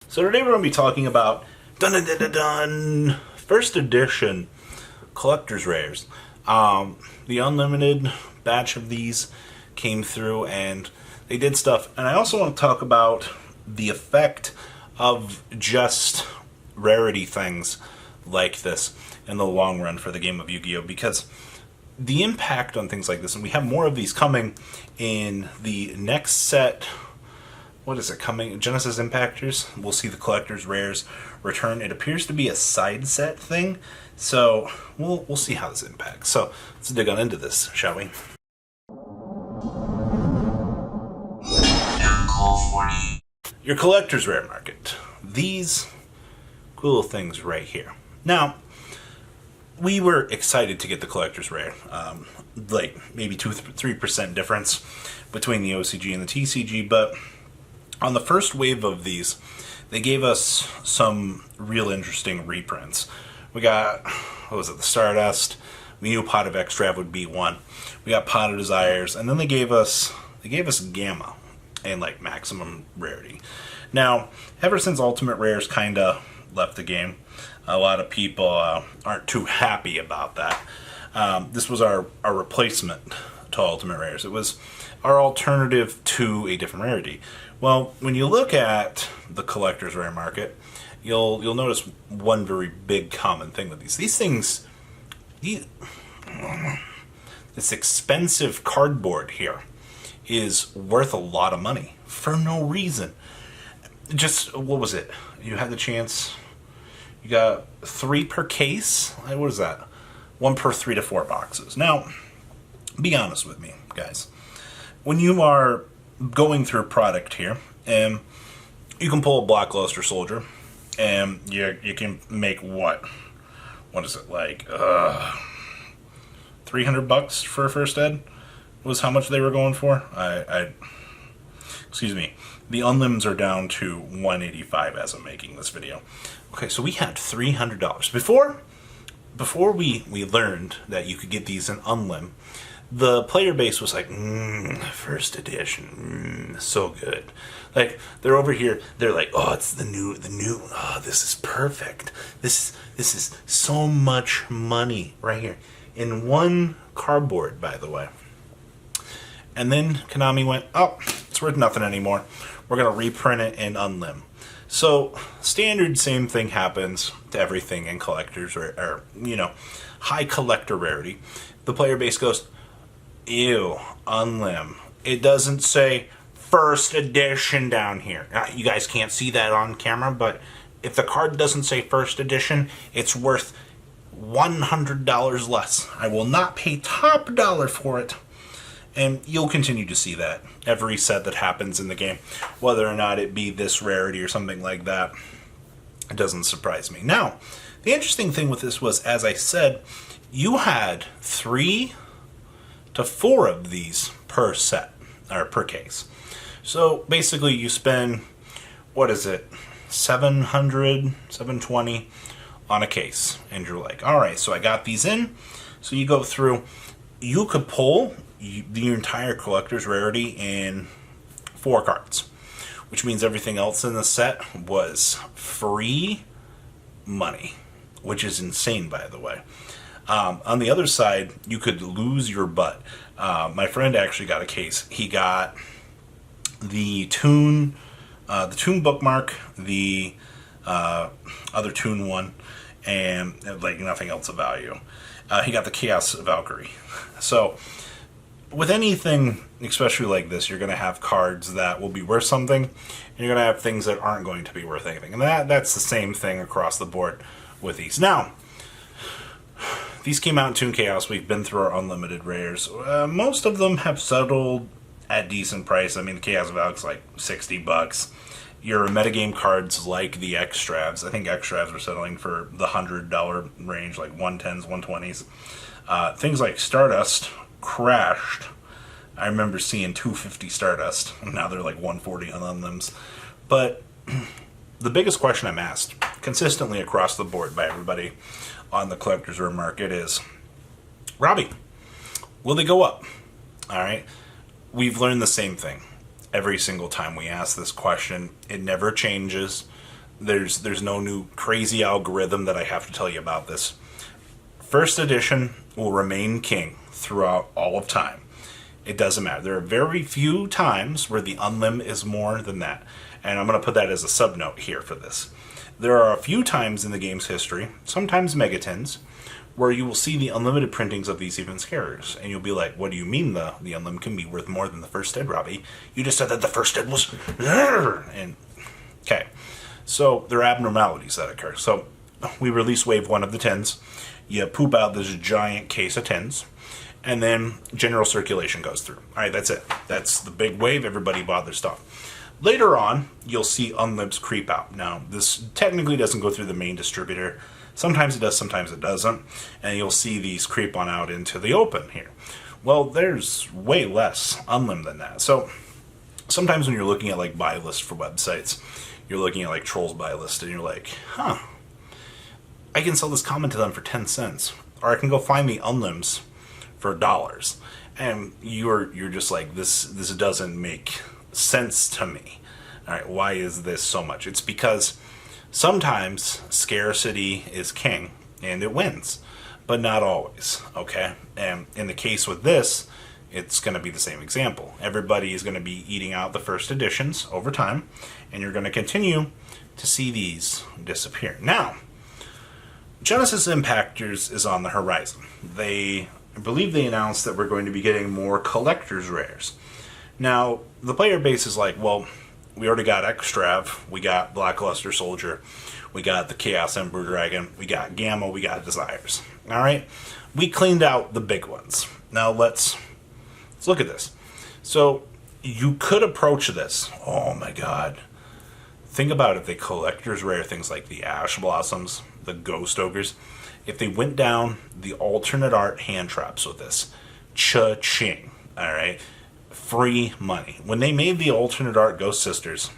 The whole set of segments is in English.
So today we're going to be talking about dun first edition collector's rares. The unlimited batch of these came through and they did stuff. And I also want to talk about the effect of just rarity things like this in the long run for the game of Yu-Gi-Oh! Because the impact on things like this, and we have more of these coming in the next set. What is it coming? Genesis Impactors. We'll see the collector's rares return. It appears to be a side set thing, so we'll see how this impacts. So let's dig on into this, shall we? Your collector's rare market. These cool things right here. Now, we were excited to get the collector's rare. Like maybe 2-3% difference between the OCG and the TCG, but on the first wave of these, they gave us some real interesting reprints. We got, what was it, the Stardust. We knew Pot of Extrav would be one. We got Pot of Desires, and then they gave us Gamma and like maximum rarity. Now, ever since Ultimate Rares kind of left the game, a lot of people aren't too happy about that. This was our replacement to Ultimate Rares. It was our alternative to a different rarity. Well, when you look at the collector's rare market, you'll notice one very big common thing with these. These things, this expensive cardboard here is worth a lot of money for no reason. Just, what was it? You had the chance, you got 3 per case? What is that? 1 per 3 to 4 boxes. Now, be honest with me, guys. When you are going through a product here, and you can pull a Blockluster Soldier, and you can make what is it, like $300 for a first ed was how much they were going for. Excuse me, the unlims are down to $185 as I'm making this video. Okay, so we had $300 before we learned that you could get these in unlim. The player base was like, first edition, so good. Like, they're over here, they're like, oh, it's the new, oh, this is perfect. This is so much money right here. In one cardboard, by the way. And then Konami went, oh, it's worth nothing anymore. We're going to reprint it in unlim. So, standard same thing happens to everything in collectors, or high collector rarity. The player base goes, ew, unlim. It doesn't say first edition down here. You guys can't see that on camera, but if the card doesn't say first edition, it's worth $100 less. I will not pay top dollar for it. And you'll continue to see that every set that happens in the game, whether or not it be this rarity or something like that. It doesn't surprise me. Now, the interesting thing with this was, as I said, you had 3 to 4 of these per set, or per case. So basically you spend, what is it, $700, $720 on a case. And you're like, alright, so I got these in. So you go through, you could pull the entire collector's rarity in 4 cards, which means everything else in the set was free money, which is insane, by the way. On the other side, you could lose your butt. My friend actually got a case. He got the Toon bookmark, the other Toon one, and like nothing else of value. He got the Chaos Valkyrie. So, with anything, especially like this, you're going to have cards that will be worth something, and you're going to have things that aren't going to be worth anything. And that's the same thing across the board with these. Now, these came out in Toon Chaos. We've been through our unlimited rares. Most of them have settled at decent price. I mean, the Chaos Valk's like $60. Your metagame cards like the Extravs, I think Extravs are settling for the $100 range, like 110s, 120s. Things like Stardust crashed. I remember seeing 250 Stardust. Now they're like 140 on them. But the biggest question I'm asked consistently across the board by everybody on the collector's rare market is, Robbie, will they go up? Alright, we've learned the same thing every single time we ask this question. It never changes. There's no new crazy algorithm that I have to tell you about this. First edition will remain king throughout all of time. It doesn't matter. There are very few times where the unlim is more than that. And I'm going to put that as a subnote here for this. There are a few times in the game's history, sometimes megatins, where you will see the unlimited printings of these even scarers. And you'll be like, what do you mean the unlim can be worth more than the first ed, Robbie? You just said that the first ed was... And, okay. So there are abnormalities that occur. So we release wave 1 of the 10s. You poop out this giant case of 10s. And then general circulation goes through. All right, that's it. That's the big wave. Everybody bought their stuff. Later on, you'll see unlibs creep out. Now, this technically doesn't go through the main distributor. Sometimes it does, sometimes it doesn't. And you'll see these creep on out into the open here. Well, there's way less unlim than that. So sometimes when you're looking at like buy lists for websites, you're looking at like Trolls buy list and you're like, huh, I can sell this comment to them for 10 cents. Or I can go find the unlims for $1. And you're just like, this doesn't make sense to me. All right, why is this so much? It's because sometimes scarcity is king and it wins, but not always, okay? And in the case with this, it's going to be the same example. Everybody is going to be eating out the first editions over time, and you're going to continue to see these disappear. Now, Genesis Impactors is on the horizon. I believe they announced that we're going to be getting more collector's rares. Now, the player base is like, well, we already got Extrav, we got Blackluster Soldier, we got the Chaos Emperor Dragon, we got Gamma, we got Desires. Alright? We cleaned out the big ones. Now let's look at this. So, you could approach this. Oh my god. Think about if they collector's rare things like the Ash Blossoms, the Ghost Ogres. If they went down the alternate art hand traps with this. Cha-ching. Alright? Free money. When they made the alternate art Ghost Sisters,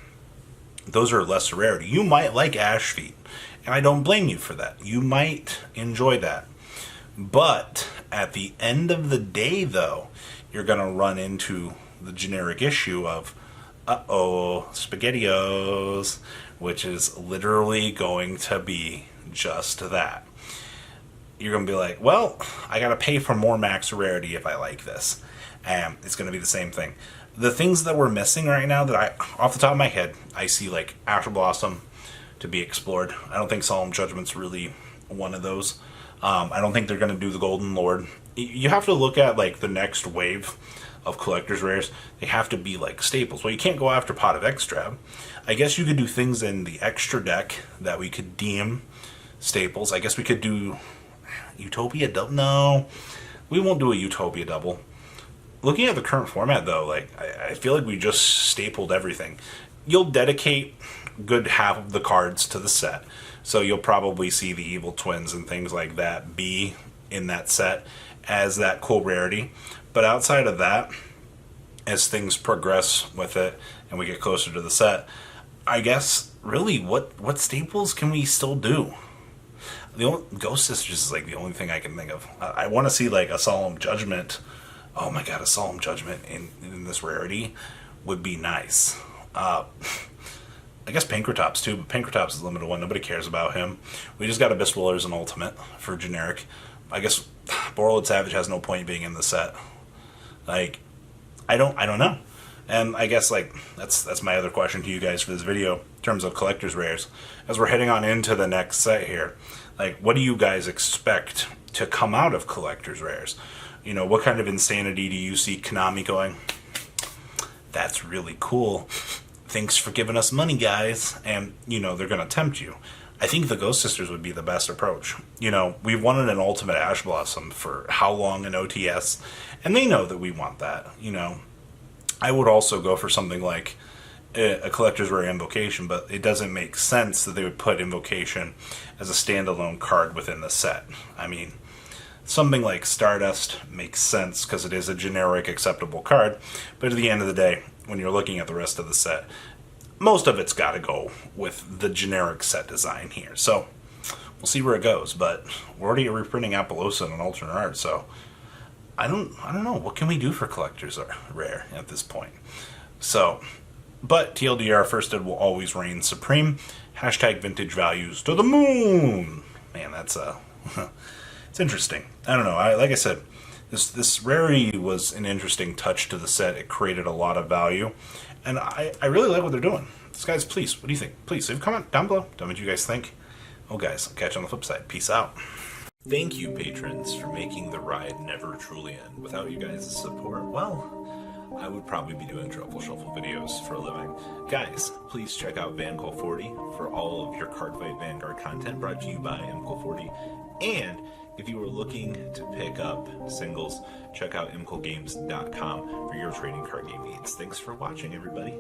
those are lesser rarity. You might like Ash Feet, and I don't blame you for that. You might enjoy that. But at the end of the day, though, you're going to run into the generic issue of, SpaghettiOs, which is literally going to be just that. You're going to be like, well, I got to pay for more max rarity if I like this. And it's going to be the same thing. The things that we're missing right now that off the top of my head, I see like After Blossom to be explored. I don't think Solemn Judgment's really one of those. I don't think they're going to do the Golden Lord. You have to look at like the next wave of collector's rares. They have to be like staples. Well, you can't go after Pot of Extra. I guess you could do things in the extra deck that we could deem staples. I guess we could do Utopia double. No, we won't do a Utopia double. Looking at the current format, though, like I feel like we just stapled everything. You'll dedicate good half of the cards to the set, so you'll probably see the Evil Twins and things like that be in that set as that cool rarity. But outside of that, as things progress with it and we get closer to the set, I guess really what staples can we still do? The only Ghost Sisters is like the only thing I can think of. I want to see like a Solemn Judgment. Oh my god, a Solemn Judgment in this rarity would be nice. I guess Pankratops too, but Pankratops is a limited one. Nobody cares about him. We just got Abyss Dweller as an ultimate for generic. I guess Borrowed Savage has no point being in the set. Like, I don't know. And I guess like that's my other question to you guys for this video in terms of collector's rares. As we're heading on into the next set here, like what do you guys expect to come out of collector's rares? You know, what kind of insanity do you see Konami going, that's really cool. Thanks for giving us money, guys. And, you know, they're going to tempt you. I think the Ghost Sisters would be the best approach. You know, we've wanted an Ultimate Ash Blossom for how long in OTS, and they know that we want that, you know. I would also go for something like a Collector's Rare Invocation, but it doesn't make sense that they would put Invocation as a standalone card within the set. I mean, something like Stardust makes sense because it is a generic acceptable card, but at the end of the day, when you're looking at the rest of the set, most of it's got to go with the generic set design here. So we'll see where it goes, but we're already reprinting Appaloosa in an alternate art, so I don't know. What can we do for collectors rare at this point? So, but TLDR, First Ed will always reign supreme, Hashtag vintage values to the moon. Man, that's it's interesting. I don't know. Like I said, this rarity was an interesting touch to the set. It created a lot of value, and I really like what they're doing. So guys, please, what do you think? Please leave a comment down below. Tell me what you guys think. Oh guys, I'll catch you on the flip side. Peace out. Thank you, patrons, for making the ride never truly end. Without you guys' support, well, I would probably be doing Truffle Shuffle videos for a living. Guys, please check out VanCall40 for all of your Cardfight Vanguard content brought to you by MCall40. And if you are looking to pick up singles, check out mcallgames.com for your trading card game needs. Thanks for watching, everybody.